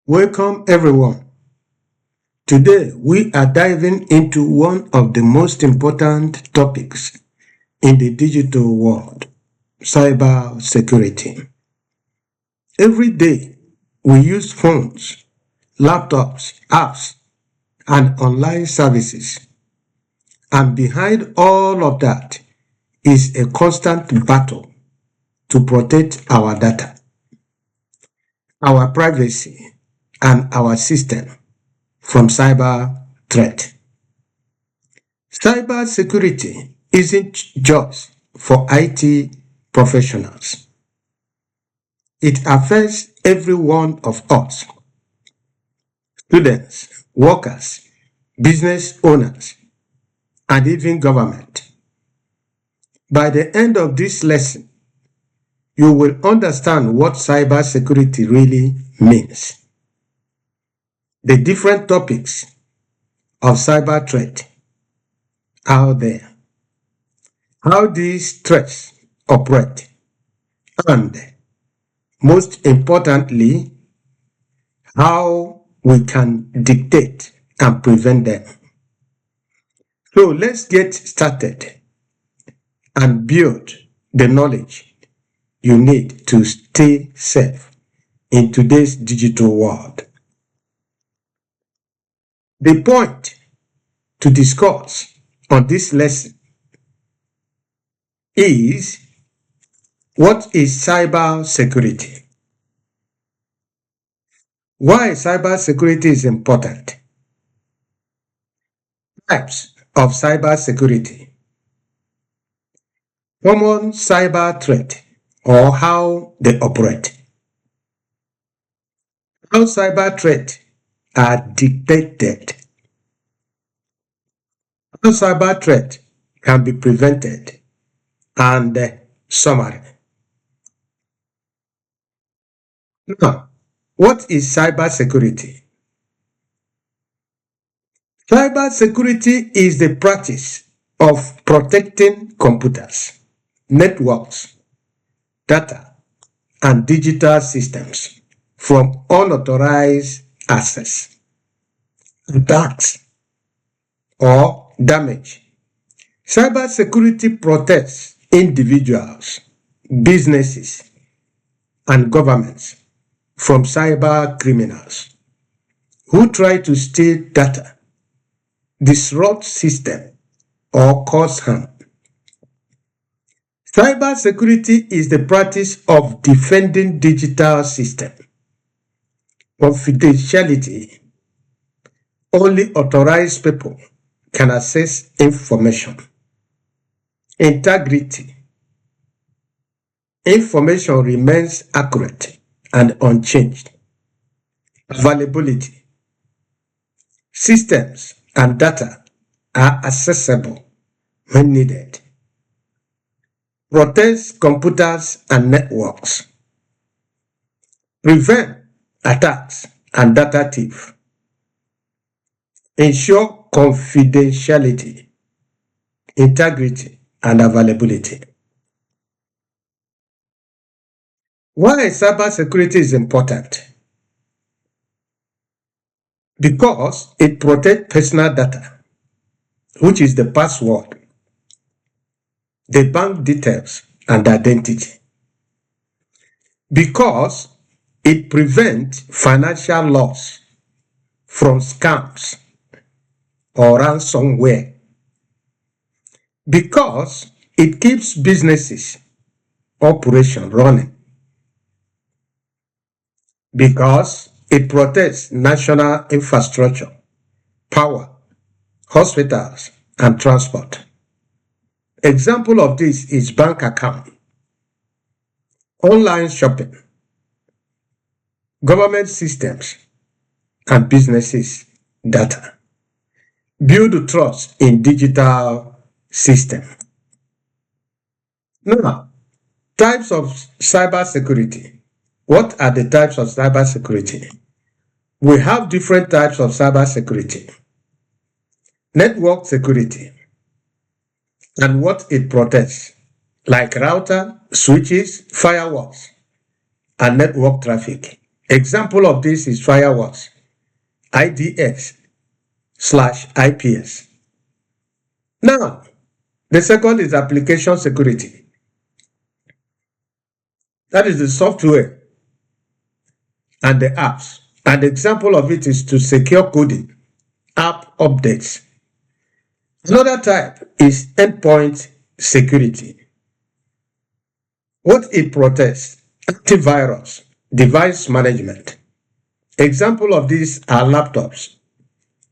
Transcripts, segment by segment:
Welcome everyone. Today we are diving into one of the most important topics in the digital world, cyber security. Every day we use phones, laptops, apps, and online services. And behind all of that is a constant battle to protect our data, our privacy, and our system from cyber threat. Cybersecurity isn't just for IT professionals. It affects every one of us, students, workers, business owners, and even government. By the end of this lesson, you will understand what cybersecurity really means, the different topics of cyber threat out there, how these threats operate, and most importantly, how we can dictate and prevent them. So let's get started and build the knowledge you need to stay safe in today's digital world. The point to discuss on this lesson is, what is cyber security? Why cyber security is important? Types of cyber security. Common cyber threat or how they operate. How cyber threats are detected. How cyber threat can be prevented, and summary. Now, what is cyber security? Cyber security is the practice of protecting computers, networks, data, and digital systems from unauthorized access, attacks, or damage. Cybersecurity protects individuals, businesses, and governments from cyber criminals who try to steal data, disrupt systems, or cause harm. Cybersecurity is the practice of defending digital systems. Confidentiality. Only authorized people can access information. Integrity. Information remains accurate and unchanged. Availability. Systems and data are accessible when needed. Protects computers and networks. Prevent attacks and data theft. Ensure confidentiality, integrity, and availability. Why cybersecurity is important? Because it protects personal data, which is the password, the bank details, and identity. Because it prevents financial loss from scams or ransomware. Because it keeps businesses operation running. Because it protects national infrastructure, power, hospitals, and transport. Example of this is bank account, online shopping, government systems, and businesses' data. Build trust in digital system. Now, types of cybersecurity. What are the types of cybersecurity? We have different types of cybersecurity. Network security and what it protects, like router, switches, firewalls, and network traffic. Example of this is firewalls, IDS/IPS. Now, the second is application security. That is the software and the apps. An example of it is to secure coding, app updates. Another type is endpoint security. What it protects: antivirus, device management. Example of these are laptops,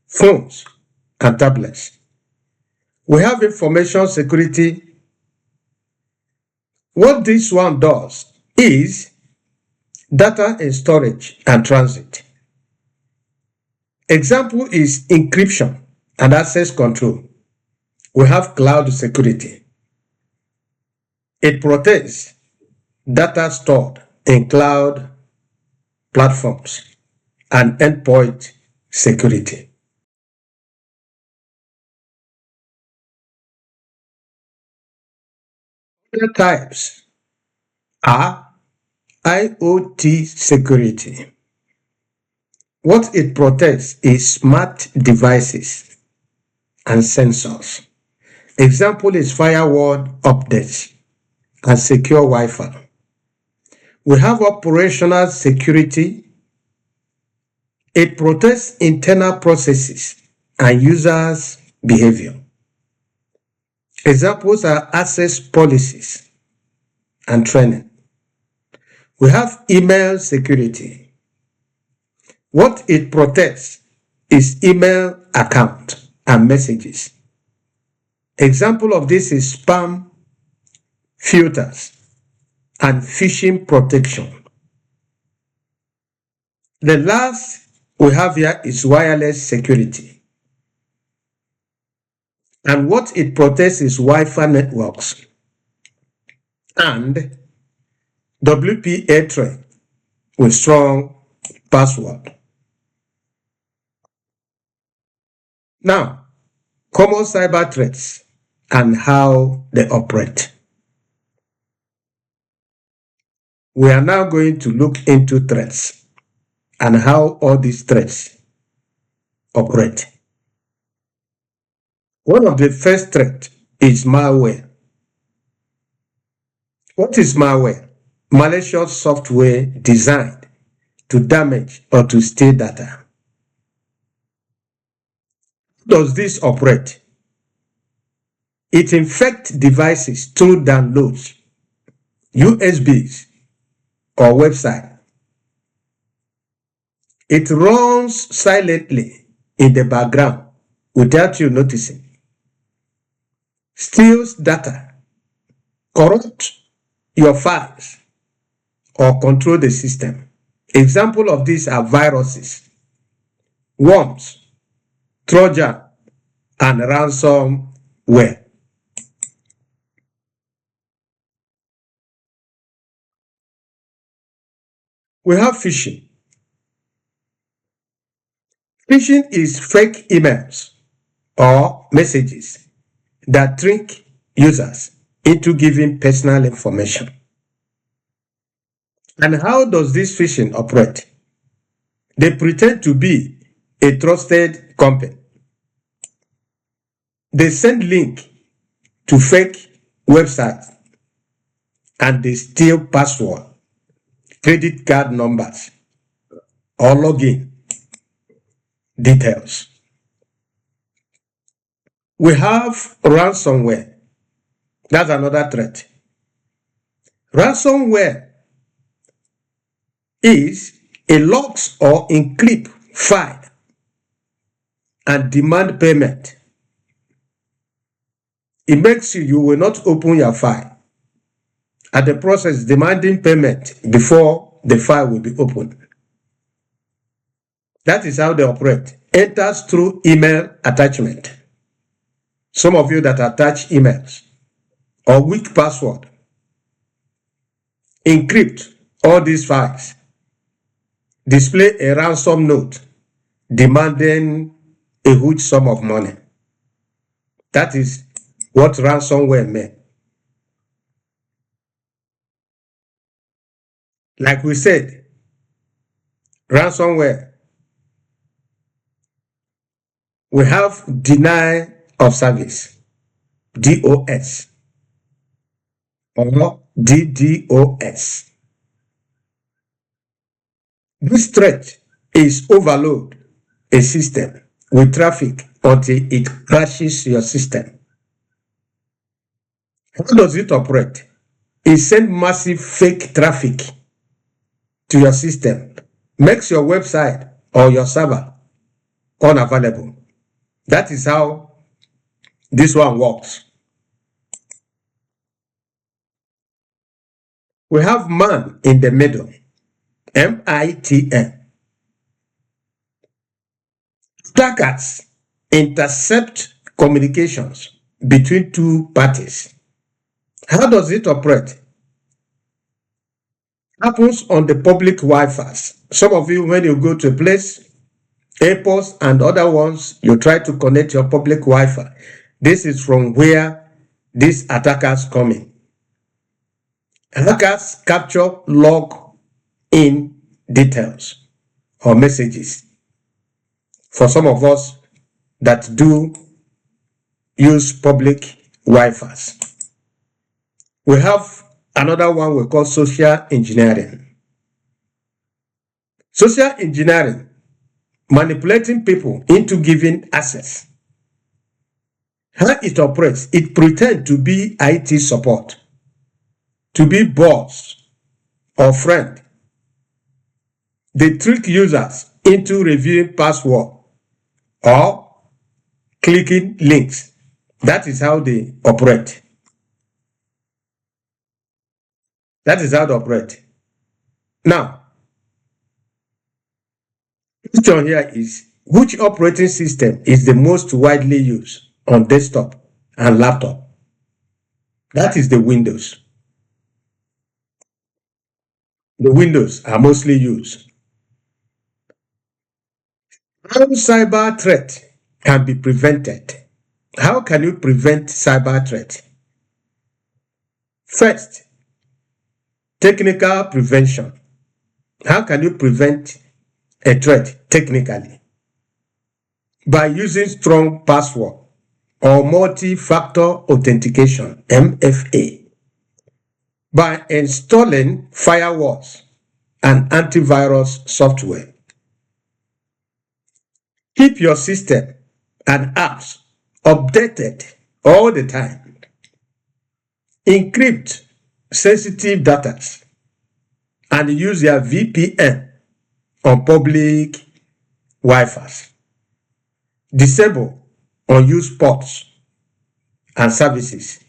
phones, and tablets. We have information security. What this one does is data in storage and transit. Example is encryption and access control. We have cloud security. It protects data stored in cloud platforms and endpoint security. Other types are IoT security. What it protects is smart devices and sensors. Example is firewall updates and secure Wi-Fi. We have operational security. It protects internal processes and users' behavior. Examples are access policies and training. We have email security. What it protects is email account and messages. Example of this is spam filters and phishing protection. The last we have here is wireless security. And what it protects is Wi-Fi networks and WPA tray with strong password. Now, common cyber threats and how they operate. We are now going to look into threats and how all these threats operate. One of the first threats is malware. What is malware? Malicious software designed to damage or to steal data. How does this operate? It infects devices through downloads, USBs, or website. It runs silently in the background without you noticing, steals data, corrupts your files, or control the system. Example of these are viruses, worms, Trojan, and ransomware. We have phishing. Phishing is fake emails or messages that trick users into giving personal information. And how does this phishing operate? They pretend to be a trusted company. They send link to fake websites and they steal password, credit card numbers, or login details. We have ransomware. That's another threat. Ransomware is a locks or encrypt file and demand payment. It makes you will not open your file. At the process, demanding payment before the file will be opened. That is how they operate. Enters through email attachment. Some of you that attach emails or weak password. Encrypt all these files. Display a ransom note demanding a huge sum of money. That is what ransomware meant. Like we said, ransomware. We have denial of service, DOS or DDoS. This threat is overload a system with traffic until it crashes your system. How does it operate? It sends massive fake traffic to your system, makes your website or your server unavailable. That is how this one works. We have man in the middle, MITM. Attackers intercept communications between two parties. How does it operate? Happens on the public Wi-Fi. Some of you, when you go to a place, airports and other ones, you try to connect your public Wi-Fi. This is from where these attackers come in. Hackers capture log in details or messages. For some of us that do use public Wi-Fi. We have another one we call social engineering. Social engineering, manipulating people into giving access. How it operates, it pretends to be IT support, to be boss or friend. They trick users into reviewing password or clicking links. That is how they operate. That is how they operate. Now, the question here is, which operating system is the most widely used on desktop and laptop? That is the Windows. The Windows are mostly used. How cyber threat can be prevented? How can you prevent cyber threat? First, technical prevention. How can you prevent a threat technically? By using strong password or multi-factor authentication, MFA. By installing firewalls and antivirus software. Keep your system and apps updated all the time. Encrypt sensitive data and use your VPN on public Wi-Fi. Disable unused ports and services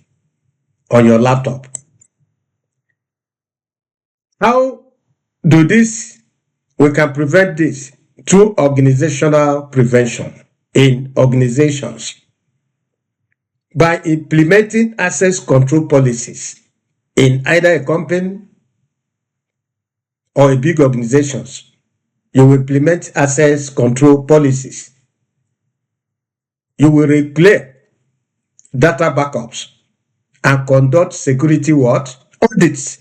on your laptop. How do this? We can prevent this through organizational prevention in organizations by implementing access control policies in either a company or a big organizations. You will implement access control policies. You will regulate data backups and conduct security what? Audits.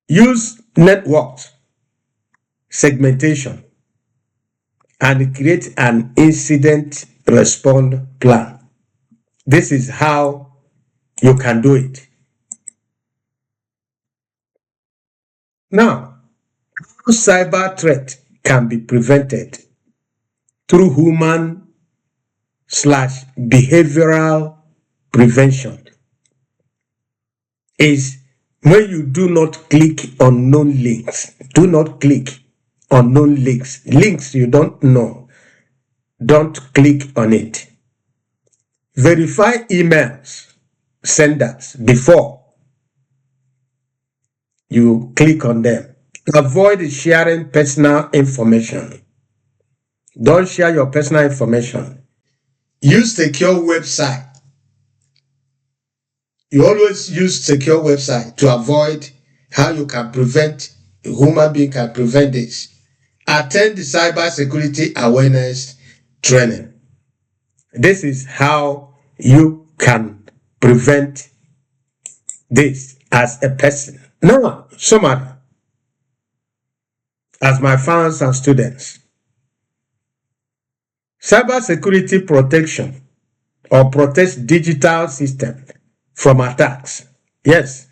Use network segmentation and create an incident response plan. This is how you can do it. Now, cyber threat can be prevented through human/behavioral prevention. Is when you do not click on known links. Do not click on known links. Links you don't know. Don't click on it. Verify emails senders before you click on them. Avoid sharing personal information. Don't share your personal information. Use secure website. You always use secure website to avoid how you can prevent, a human being can prevent this. Attend the cybersecurity awareness training. This is how you can prevent this as a person. Now, summary. as my fans and students. Cybersecurity protection or protects digital system from attacks. Yes,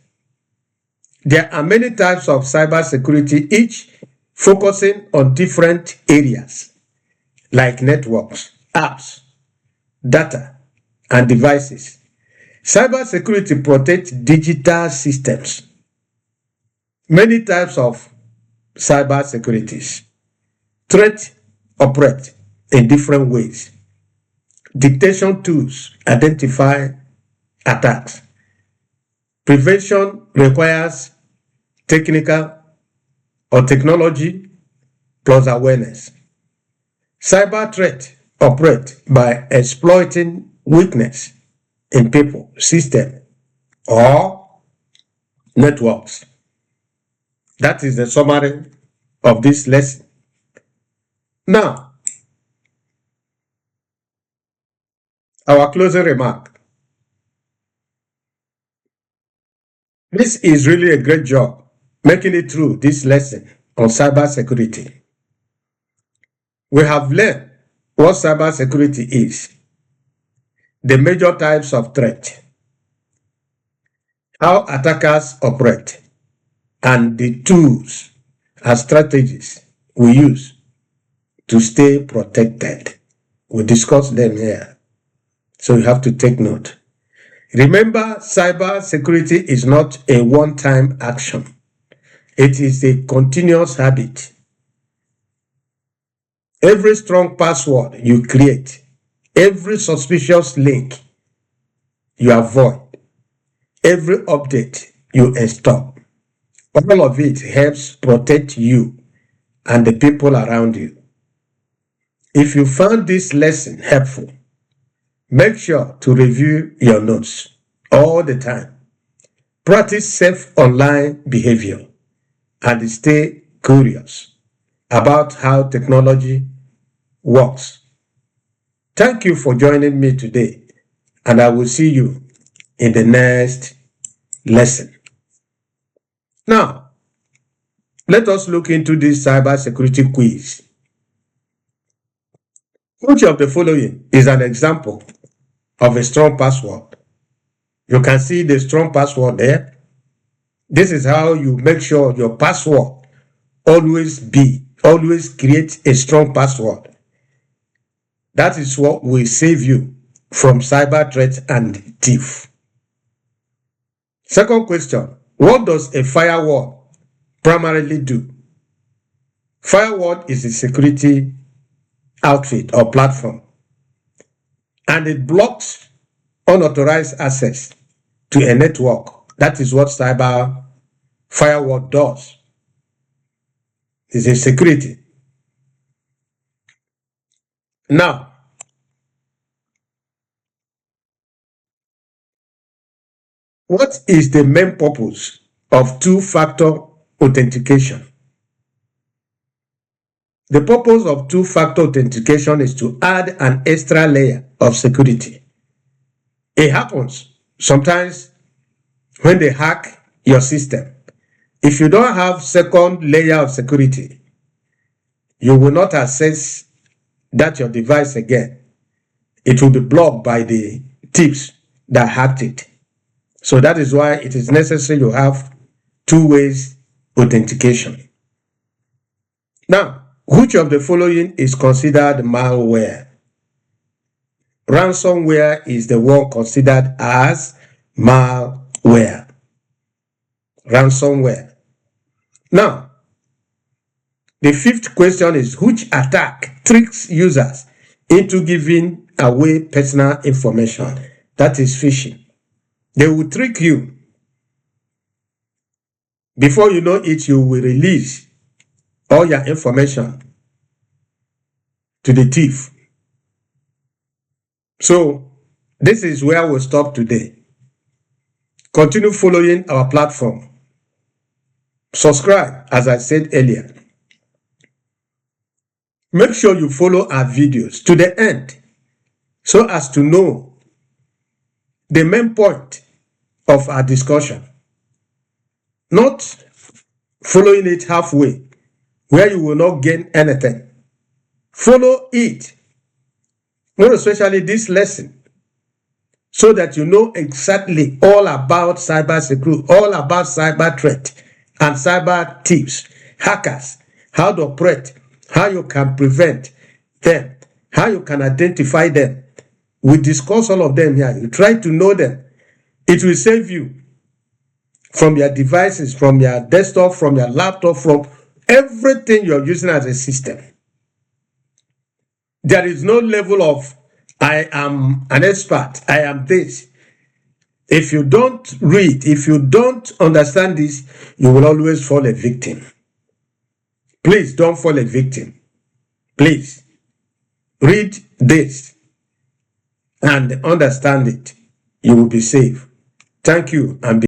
there are many types of cybersecurity, each focusing on different areas like networks, apps, data, and devices. Cybersecurity protects digital systems. Many types of cybersecurities. Threats operate in different ways. Detection tools identify attacks. Prevention requires technical or technology plus awareness. Cyber threats operate by exploiting weakness in people, system, or networks. That is the summary of this lesson. Now, our closing remark. This is really a great job making it through this lesson on cybersecurity. We have learned what cybersecurity is, the major types of threat, how attackers operate, and the tools and strategies we use to stay protected. We discussed them here, so you have to take note. Remember, cybersecurity is not a one-time action. It is a continuous habit. Every strong password you create, every suspicious link you avoid, every update you install, all of it helps protect you and the people around you. If you found this lesson helpful, make sure to review your notes all the time. Practice safe online behavior and stay curious about how technology works. Thank you for joining me today, and I will see you in the next lesson. Now, let us look into this cybersecurity quiz. Which of the following is an example of a strong password? You can see the strong password there. This is how you make sure your password always create a strong password. That is what will save you from cyber threats and thief. Second question, what does a firewall primarily do? Firewall is a security outfit or platform, and it blocks unauthorized access to a network. That is what cyber firewall does. It's a security. Now, what is the main purpose of two-factor authentication? The purpose of two-factor authentication is to add an extra layer of security. It happens sometimes when they hack your system. If you don't have second layer of security, you will not access your device again. It will be blocked by the thieves that hacked it. So that is why it is necessary you have two-way authentication. Now, which of the following is considered malware? Ransomware is the one considered as malware. Ransomware. Now, the fifth question is, which attack tricks users into giving away personal information? That is phishing. They will trick you. Before you know it, you will release all your information to the thief. So, this is where we'll stop today. Continue following our platform. Subscribe, as I said earlier. Make sure you follow our videos to the end so as to know the main point of our discussion. Not following it halfway where you will not gain anything. Follow it, more especially this lesson, so that you know exactly all about cybersecurity, all about cyber threat and cyber thieves, hackers, how to operate, how you can prevent them, how you can identify them. We discuss all of them here. You try to know them. It will save you from your devices, from your desktop, from your laptop, from everything you're using as a system. There is no level of, I am an expert, I am this. If you don't read, if you don't understand this, you will always fall a victim. Please don't fall a victim. Please read this and understand it. You will be safe. Thank you and be